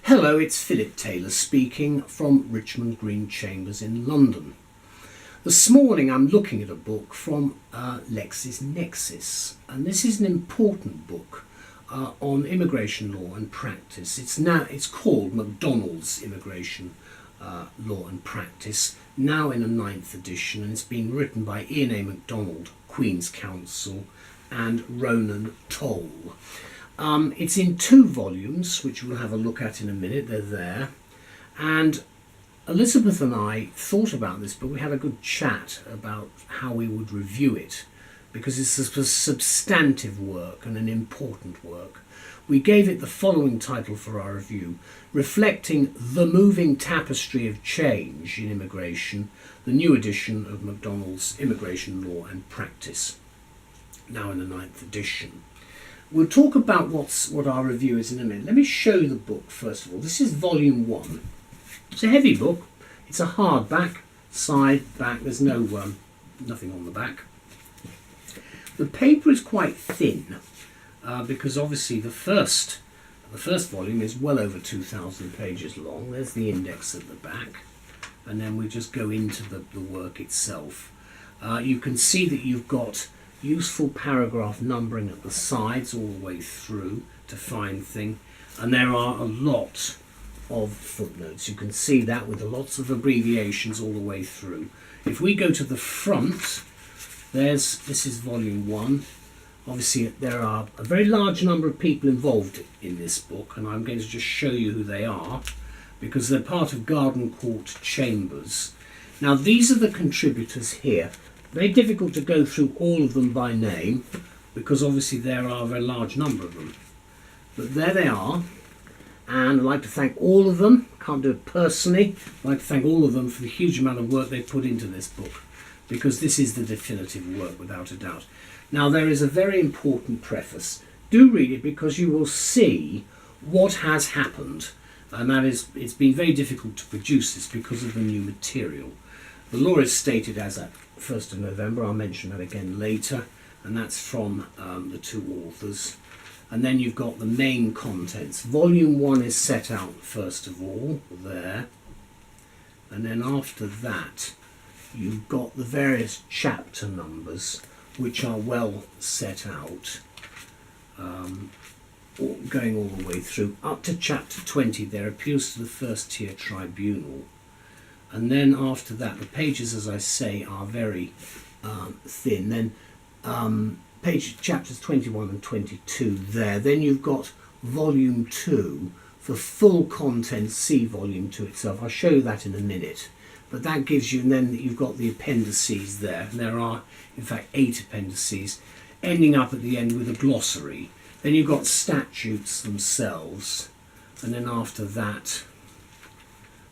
Hello, it's Philip Taylor speaking from Richmond Green Chambers in London. This morning I'm looking at a book from LexisNexis, and this is an important book on immigration law and practice. It's called MACDONALD'S Immigration Law and Practice, now in a 9th edition, and it's been written by Ian A. MacDonald, Queen's Counsel, and Ronan, Toal. It's in 2 volumes, which we'll have a look at in a minute. They're there. And Elizabeth and I thought about this, but we had a good chat about how we would review it, because it's a substantive work and an important work. We gave it the following title for our review: Reflecting the Moving Tapestry of Change in Immigration, the new edition of MacDonald's Immigration Law and Practice, now in the 9th edition. We'll talk about what our review is in a minute. Let me show you the book first of all. This is volume 1. It's a heavy book. It's a hardback, side, back. There's nothing on the back. The paper is quite thin because obviously the first volume is well over 2,000 pages long. There's the index at the back, and then we just go into the work itself. You can see that you've got useful paragraph numbering at the sides all the way through to find things, and there are a lot of footnotes. You can see that with lots of abbreviations all the way through. If we go to the front, this is volume 1. Obviously there are a very large number of people involved in this book, and I'm going to just show you who they are because they're part of Garden Court Chambers. Now these are the contributors here. Very difficult to go through all of them by name because obviously there are a very large number of them. But there they are, and I'd like to thank all of them. Can't do it personally. I'd like to thank all of them for the huge amount of work they put into this book, because this is the definitive work without a doubt. Now there is a very important preface. Do read it because you will see what has happened, and that is, it's been very difficult to produce this because of the new material. The law is stated as at 1st of November, I'll mention that again later, and that's from the 2 authors. And then you've got the main contents. Volume 1 is set out first of all, there, and then after that you've got the various chapter numbers which are well set out, going all the way through. Up to chapter 20 there appeals to the first tier tribunal. And then after that, the pages, as I say, are very thin. Then chapters 21 and 22 there. Then you've got volume 2. For full content, see volume 2 itself. I'll show you that in a minute. But that gives you, and then you've got the appendices there. And there are, in fact, 8 appendices, ending up at the end with a glossary. Then you've got statutes themselves. And then after that,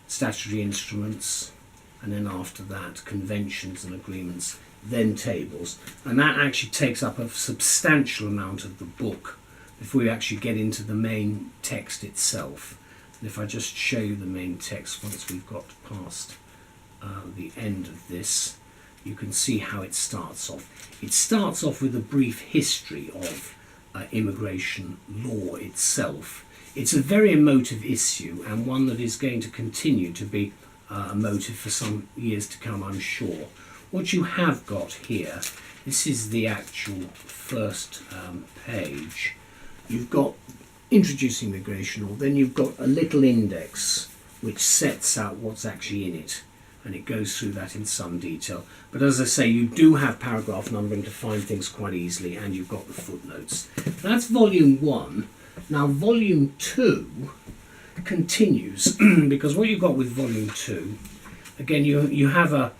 statutory instruments, and then after that conventions and agreements, then tables, and that actually takes up a substantial amount of the book before we actually get into the main text itself. And if I just show you the main text once we've got past the end of this, you can see how it starts off. It starts off with a brief history of immigration law itself. It's a very emotive issue, and one that is going to continue to be a motive for some years to come, I'm sure. What you have got here, this is the actual first page. You've got introducing immigration law, then you've got a little index which sets out what's actually in it, and it goes through that in some detail. But as I say, you do have paragraph numbering to find things quite easily, and you've got the footnotes. That's volume 1. Now volume 2 continues because what you've got with volume 2, again you have a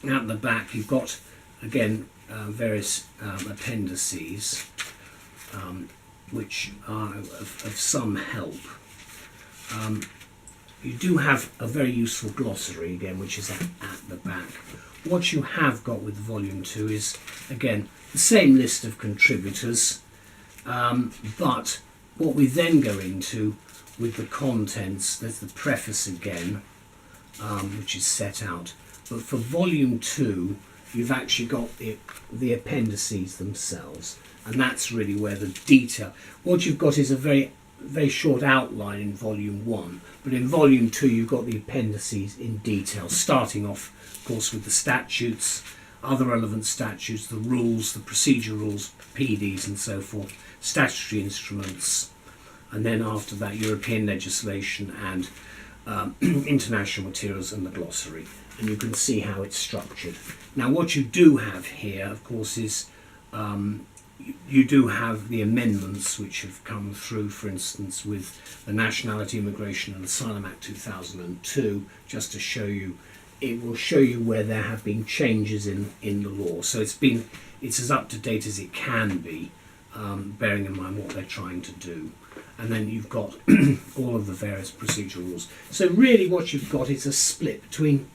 at the back you've got again various appendices which are of some help. You do have a very useful glossary again, which is at the back. What you have got with volume 2 is again the same list of contributors. But what we then go into with the contents, there's the preface again, which is set out. But for volume 2, you've actually got the appendices themselves, and that's really where the detail. What you've got is a very very short outline in volume 1, but in volume 2 you've got the appendices in detail, starting off, of course, with the statutes, other relevant statutes, the rules, the procedure rules, PDs and so forth, statutory instruments, and then after that European legislation and international materials and the glossary. And you can see how it's structured. Now what you do have here, of course, is you do have the amendments which have come through, for instance, with the Nationality, Immigration and Asylum Act 2002, just to show you, it will show you where there have been changes in the law. So it's as up to date as it can be, bearing in mind what they're trying to do. And then you've got all of the various procedural rules. So really what you've got is a split between,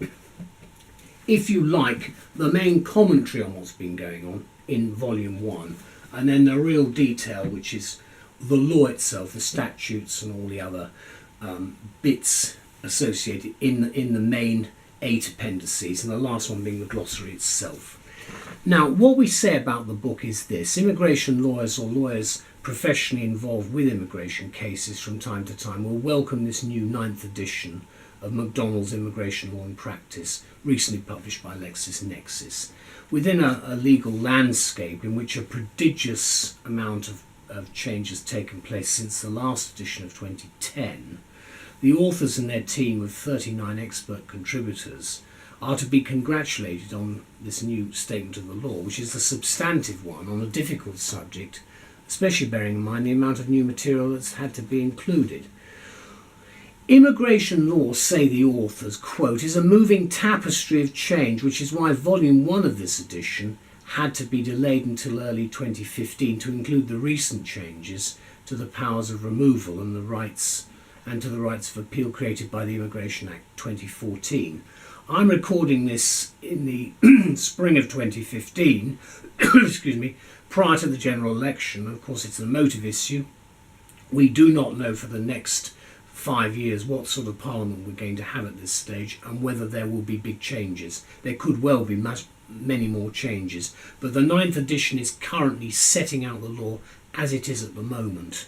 if you like, the main commentary on what's been going on in volume 1, and then the real detail, which is the law itself, the statutes and all the other bits associated in the main 8 appendices, and the last one being the glossary itself. Now, what we say about the book is this: immigration lawyers or lawyers professionally involved with immigration cases from time to time will welcome this new 9th edition of MacDonald's Immigration Law in Practice, recently published by LexisNexis. Within a legal landscape in which a prodigious amount of change has taken place since the last edition of 2010, the authors and their team of 39 expert contributors are to be congratulated on this new statement of the law, which is a substantive one on a difficult subject, especially bearing in mind the amount of new material that's had to be included. Immigration law, say the authors, quote, is a moving tapestry of change, which is why volume 1 of this edition had to be delayed until early 2015 to include the recent changes to the powers of removal and to the rights of appeal created by the Immigration Act 2014. I'm recording this in the spring of 2015, excuse me, prior to the general election. Of course, it's a motive issue. We do not know for the next 5 years what sort of parliament we're going to have at this stage and whether there will be big changes. There could well be many more changes, but the 9th edition is currently setting out the law as it is at the moment.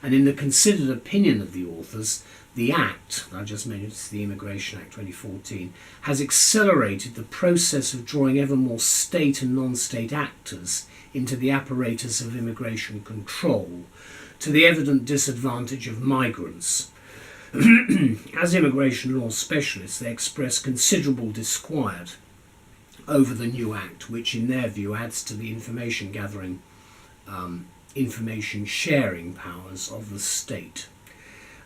And in the considered opinion of the authors, the Act, I just mentioned, it's the Immigration Act 2014, has accelerated the process of drawing ever more state and non-state actors into the apparatus of immigration control, to the evident disadvantage of migrants. As immigration law specialists, they express considerable disquiet over the new Act, which in their view adds to the information gathering, information sharing powers of the state.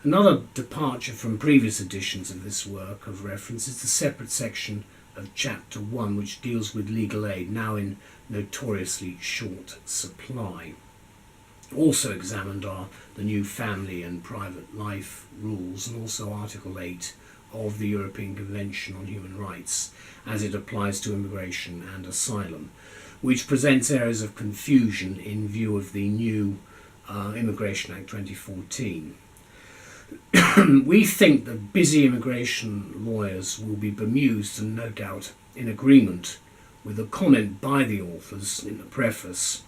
Another departure from previous editions of this work of reference is the separate section of Chapter 1, which deals with legal aid, now in notoriously short supply. Also examined are the new family and private life rules, and also Article 8 of the European Convention on Human Rights as it applies to immigration and asylum, which presents areas of confusion in view of the new Immigration Act 2014. We think that busy immigration lawyers will be bemused and no doubt in agreement with a comment by the authors in the preface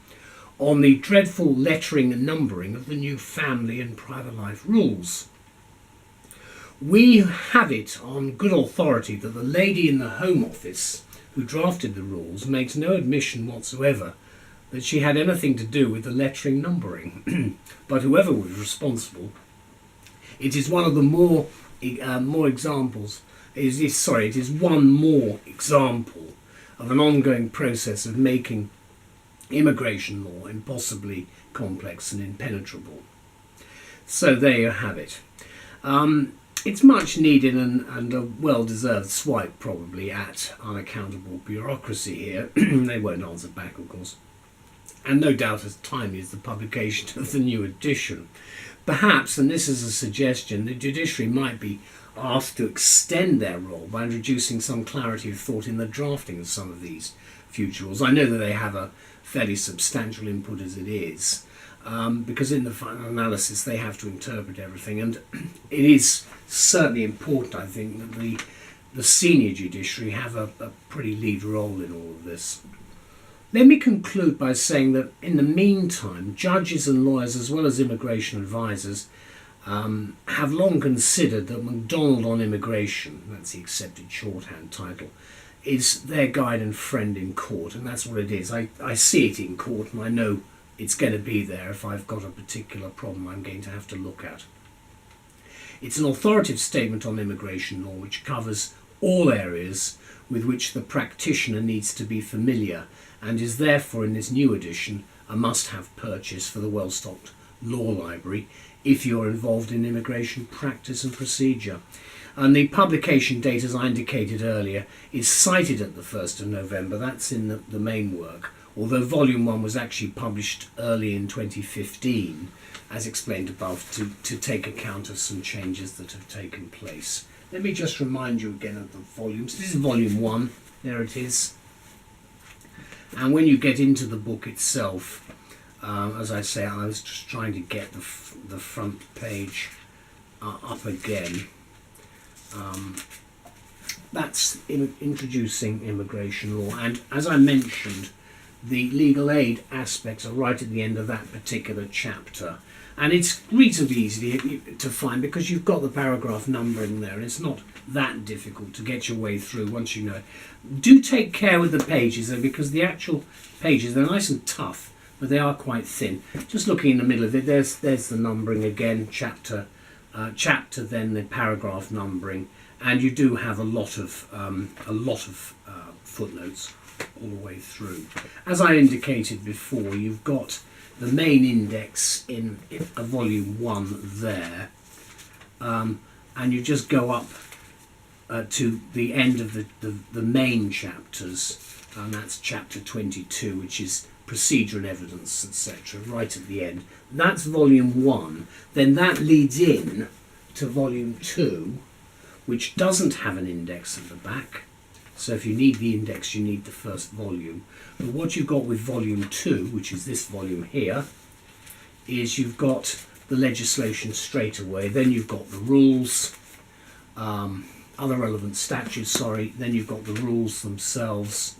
on the dreadful lettering and numbering of the new family and private life rules. We have it on good authority that the lady in the Home Office who drafted the rules makes no admission whatsoever that she had anything to do with the lettering numbering. But whoever was responsible, it is one of the more examples. It is one more example of an ongoing process of making immigration law impossibly complex and impenetrable. So there you have it. It's much needed and a well-deserved swipe probably at unaccountable bureaucracy here. They won't answer back, of course. And no doubt as timely as the publication of the new edition. Perhaps, and this is a suggestion, the judiciary might be asked to extend their role by introducing some clarity of thought in the drafting of some of these future rules. I know that they have a fairly substantial input as it is, because in the final analysis they have to interpret everything, and it is certainly important, I think, that the senior judiciary have a pretty lead role in all of this. Let me conclude by saying that in the meantime, judges and lawyers, as well as immigration advisors, have long considered that MacDonald on Immigration, that's the accepted shorthand title, is their guide and friend in court, and that's what it is. I see it in court, and I know it's going to be there if I've got a particular problem I'm going to have to look at. It's an authoritative statement on immigration law which covers all areas with which the practitioner needs to be familiar, and is therefore in this new edition a must-have purchase for the well-stocked law library if you're involved in immigration practice and procedure. And the publication date, as I indicated earlier, is cited at the 1st of November. That's in the main work, although Volume 1 was actually published early in 2015, as explained above, to take account of some changes that have taken place. Let me just remind you again of the volumes. This is Volume 1, there it is. And when you get into the book itself, as I say, I was just trying to get the front page up again. That's introducing immigration law, and as I mentioned, the legal aid aspects are right at the end of that particular chapter, and it's reasonably easy to find because you've got the paragraph numbering there, and it's not that difficult to get your way through once you know it. Do take care with the pages though, because the actual pages, they're nice and tough, but they are quite thin. Just looking in the middle of it, there's the numbering again, chapter, then the paragraph numbering, and you do have a lot of footnotes all the way through. As I indicated before, you've got the main index in Volume 1 there, and you just go up to the end of the main chapters, and that's chapter 22, which is procedure and evidence, etc., right at the end. That's Volume 1. Then that leads in to Volume 2, which doesn't have an index at the back. So if you need the index, you need the first volume. But what you've got with Volume 2, which is this volume here, is you've got the legislation straight away. Then you've got the rules, other relevant statutes, then you've got the rules themselves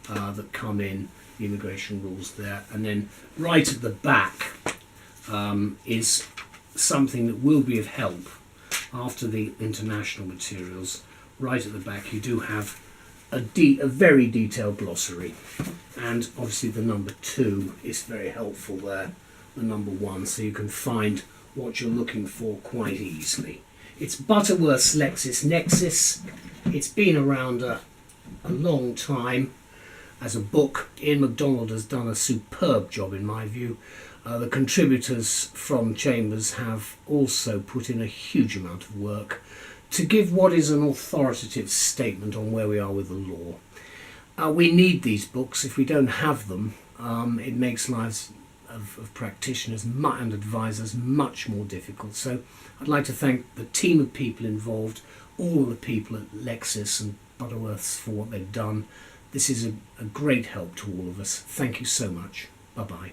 that come in, the immigration rules there, and then right at the back is something that will be of help after the international materials. Right at the back you do have a very detailed glossary, and obviously the number 2 is very helpful there, the number 1, so you can find what you're looking for quite easily. It's Butterworth's LexisNexis. It's been around a long time as a book. Ian MacDonald has done a superb job in my view. The contributors from Chambers have also put in a huge amount of work to give what is an authoritative statement on where we are with the law. We need these books. If we don't have them, it makes lives of practitioners and advisors much more difficult. So I'd like to thank the team of people involved, all the people at Lexis and Butterworth's for what they've done. This is a great help to all of us. Thank you so much. Bye-bye.